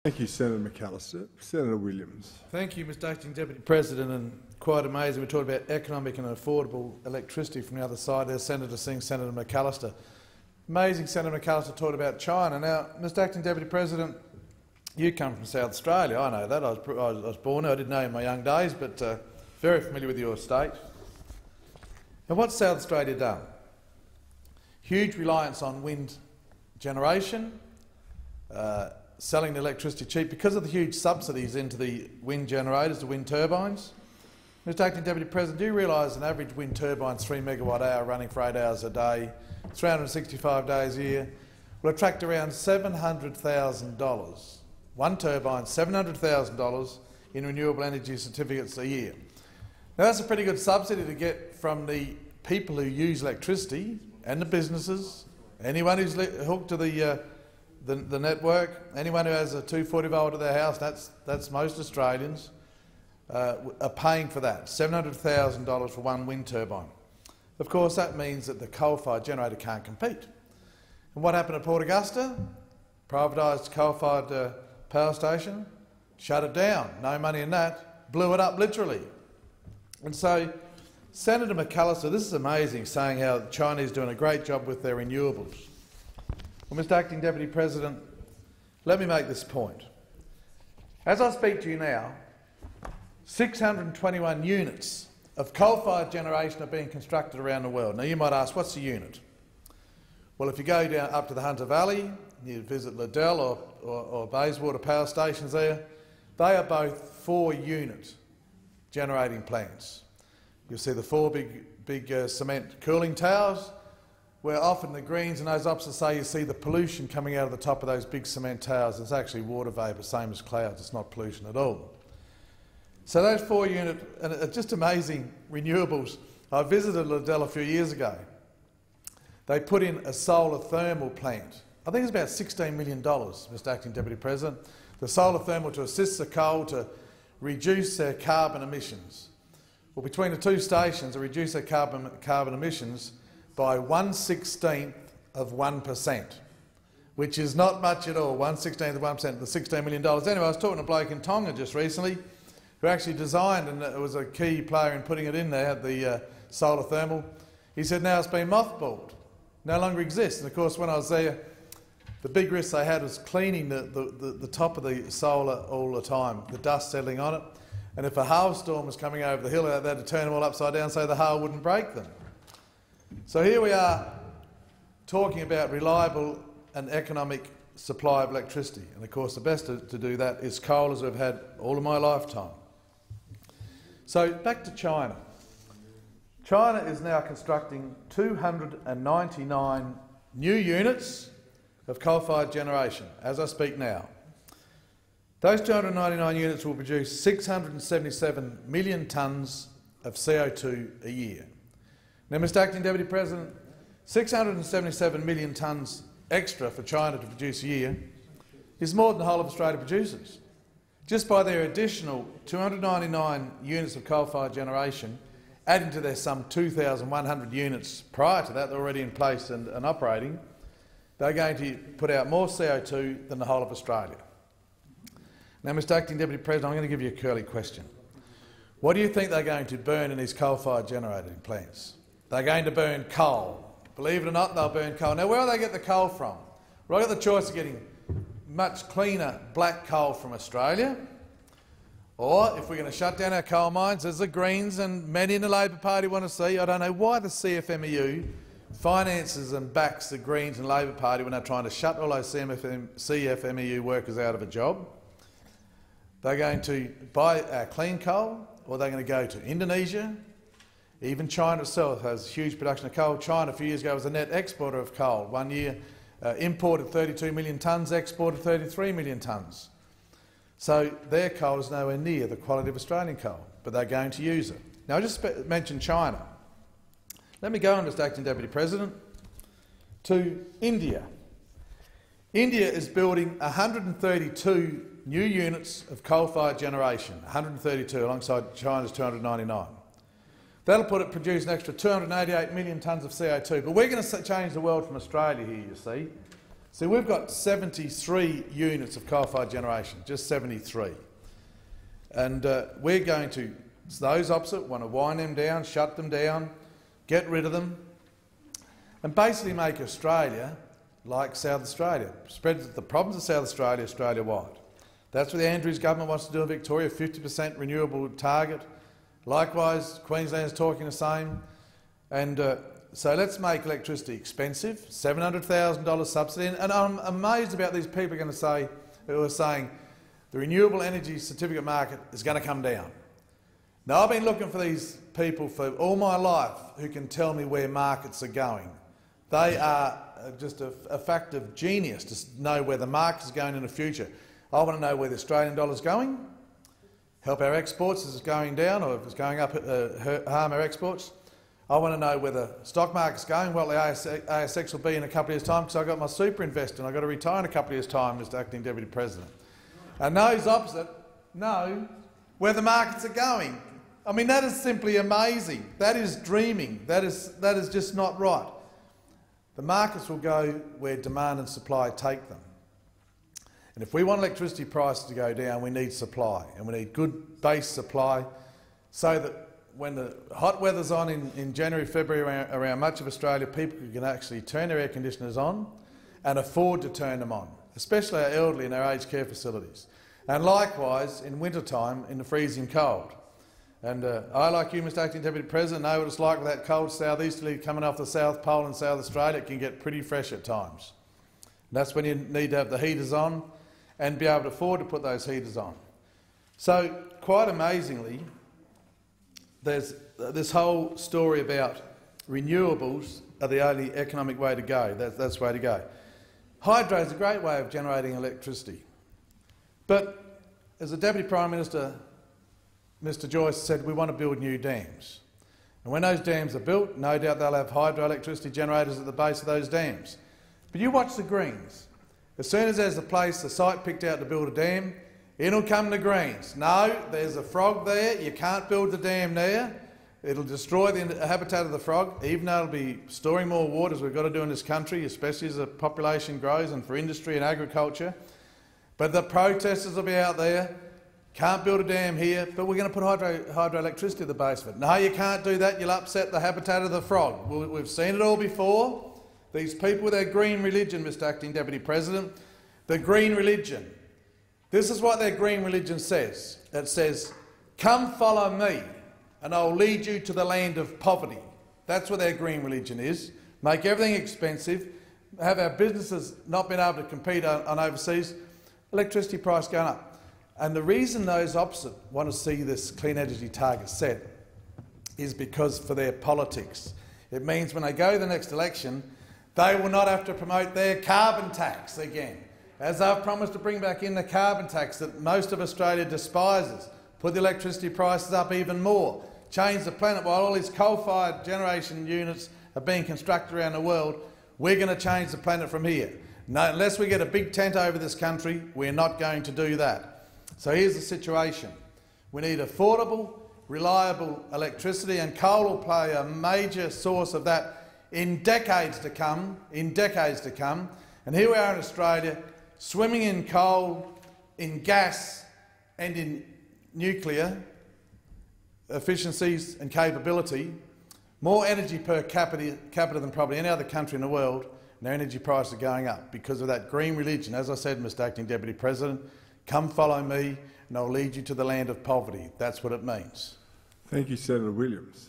Thank you, Senator McAllister. Senator Williams. Thank you, Mr Acting Deputy President. And quite amazing, we're talking about economic and affordable electricity from the other side there, Senator Singh, Senator McAllister. Amazing, Senator McAllister talked about China. Now, Mr Acting Deputy President, you come from South Australia, I know that. I was born there, I didn't know in my young days, but very familiar with your state. And what's South Australia done? Huge reliance on wind generation, selling the electricity cheap because of the huge subsidies into the wind generators, the wind turbines. Mr Acting Deputy President, do you realise an average wind turbine is 3 megawatt hour running for 8 hours a day, 365 days a year, will attract around $700,000. One turbine, $700,000 in renewable energy certificates a year. Now that's a pretty good subsidy to get from the people who use electricity and the businesses, anyone who's hooked to the network, anyone who has a 240 volt at their house, that's most Australians, are paying for that, $700,000 for one wind turbine. Of course, that means that the coal-fired generator can't compete. And what happened at Port Augusta? Privatised coal-fired power station, shut it down, no money in that, blew it up literally. And so, Senator McAllister, this is amazing, saying how the Chinese are doing a great job with their renewables. Well, Mr Acting Deputy President, let me make this point. As I speak to you now, 621 units of coal-fired generation are being constructed around the world. Now you might ask, what's a unit? Well, if you go down up to the Hunter Valley, you visit Liddell or Bayswater power stations there, they are both 4-unit generating plants. You'll see the 4 big cement cooling towers, where often the Greens and those opposite say you see the pollution coming out of the top of those big cement towers. It's actually water vapour, same as clouds. It's not pollution at all. So those 4-unit, and it's just amazing renewables. I visited Liddell a few years ago. They put in a solar thermal plant. I think it's about $16 million, Mr Acting Deputy President. The solar thermal to assist the coal to reduce their carbon emissions. Well, between the two stations, they reduce their carbon emissions by 1/16 of 1%, which is not much at all, 1/16 of 1%, the $16 million. Anyway, I was talking to a bloke in Tonga just recently who actually designed, and was a key player in putting it in there, the solar thermal. He said now it's been mothballed, no longer exists. And of course, when I was there, the big risk they had was cleaning the top of the solar all the time, the dust settling on it. And if a hailstorm was coming over the hill, they had to turn them all upside down so the hail wouldn't break them. So here we are talking about reliable and economic supply of electricity. And of course the best to do that is coal, as we've had all of my lifetime. So back to China. China is now constructing 299 new units of coal-fired generation as I speak now. Those 299 units will produce 677 million tonnes of CO2 a year. Now, Mr Acting Deputy President, 677 million tonnes extra for China to produce a year is more than the whole of Australia produces. Just by their additional 299 units of coal-fired generation, adding to their some 2,100 units prior to that, they're already in place and operating, they're going to put out more CO2 than the whole of Australia. Now, Mr Acting Deputy President, I'm going to give you a curly question. What do you think they're going to burn in these coal-fired generating plants? They're going to burn coal. Believe it or not, they'll burn coal. Now, where will they get the coal from? Well, I've got the choice of getting much cleaner black coal from Australia, or if we're going to shut down our coal mines, as the Greens and many in the Labor Party want to see, I don't know why the CFMEU finances and backs the Greens and Labor Party when they're trying to shut all those CFMEU workers out of a job. They're going to buy our clean coal, or they're going to go to Indonesia. Even China itself has huge production of coal. China a few years ago was a net exporter of coal. 1 year imported 32 million tonnes, exported 33 million tonnes. So their coal is nowhere near the quality of Australian coal, but they're going to use it. Now, I just mentioned China. Let me go on, Mr Acting Deputy President, to India. India is building 132 new units of coal-fired generation, 132 alongside China's 299. That'll produce an extra 288 million tonnes of CO2. But we're going to change the world from Australia here, you see. See, we've got 73 units of coal-fired generation, just 73. And we're going to, those opposite want to wind them down, shut them down, get rid of them, and basically make Australia like South Australia. Spread the problems of South Australia Australia-wide. That's what the Andrews government wants to do in Victoria, 50% renewable target. Likewise, Queensland's talking the same. And so let's make electricity expensive, $700,000 subsidy. And I'm amazed about these people who are saying the renewable energy certificate market is going to come down. Now, I've been looking for these people for all my life who can tell me where markets are going. They are just a fact of genius to know where the market is going in the future. I want to know where the Australian dollar is going, help our exports if it's going down, or if it's going up, harm our exports. I want to know where the stock market's going, what the ASX will be in a couple of years' time, because I've got my super investor and I've got to retire in a couple of years' time, Mr Acting Deputy President. And those opposite know where the markets are going. I mean, that is simply amazing. That is dreaming. That is just not right. The markets will go where demand and supply take them. And if we want electricity prices to go down, we need supply, and we need good base supply so that when the hot weather's on in January, February around much of Australia, people can actually turn their air conditioners on and afford to turn them on, especially our elderly in our aged care facilities. And likewise, in wintertime, in the freezing cold. And I, like you, Mr Acting Deputy President, know what it's like with that cold southeasterly coming off the South Pole in South Australia. It can get pretty fresh at times. And that's when you need to have the heaters on and be able to afford to put those heaters on. So, quite amazingly, there's this whole story about renewables are the only economic way to go. That's the way to go. Hydro is a great way of generating electricity. But as the Deputy Prime Minister, Mr Joyce, said, we want to build new dams. And when those dams are built, no doubt they'll have hydroelectricity generators at the base of those dams. But you watch the Greens. As soon as there's a site picked out to build a dam, it'll come to Greens. No, there's a frog there, you can't build the dam there. It'll destroy the habitat of the frog, even though it'll be storing more water, as we've got to do in this country, especially as the population grows and for industry and agriculture. But the protesters will be out there, can't build a dam here, but we're going to put hydroelectricity at the base of it. No, you can't do that, you'll upset the habitat of the frog. We've seen it all before. These people with their green religion, Mr Acting Deputy President, the green religion. This is what their green religion says. It says, come follow me and I'll lead you to the land of poverty. That's what their green religion is. Make everything expensive, have our businesses not being able to compete on overseas, electricity price going up. And the reason those opposite want to see this clean energy target set is because for their politics. It means when they go to the next election, they will not have to promote their carbon tax again, as they've promised to bring back in the carbon tax that most of Australia despises, put the electricity prices up even more, change the planet. While all these coal-fired generation units are being constructed around the world, we're going to change the planet from here. No, unless we get a big tent over this country, we're not going to do that. So here's the situation. We need affordable, reliable electricity, and coal will play a major source of that in decades to come, And here we are in Australia, swimming in coal, in gas and in nuclear efficiencies and capability, more energy per capita than probably any other country in the world, and our energy prices are going up because of that green religion. As I said, Mr Acting Deputy President, come follow me and I'll lead you to the land of poverty. That's what it means. Thank you, Senator Williams.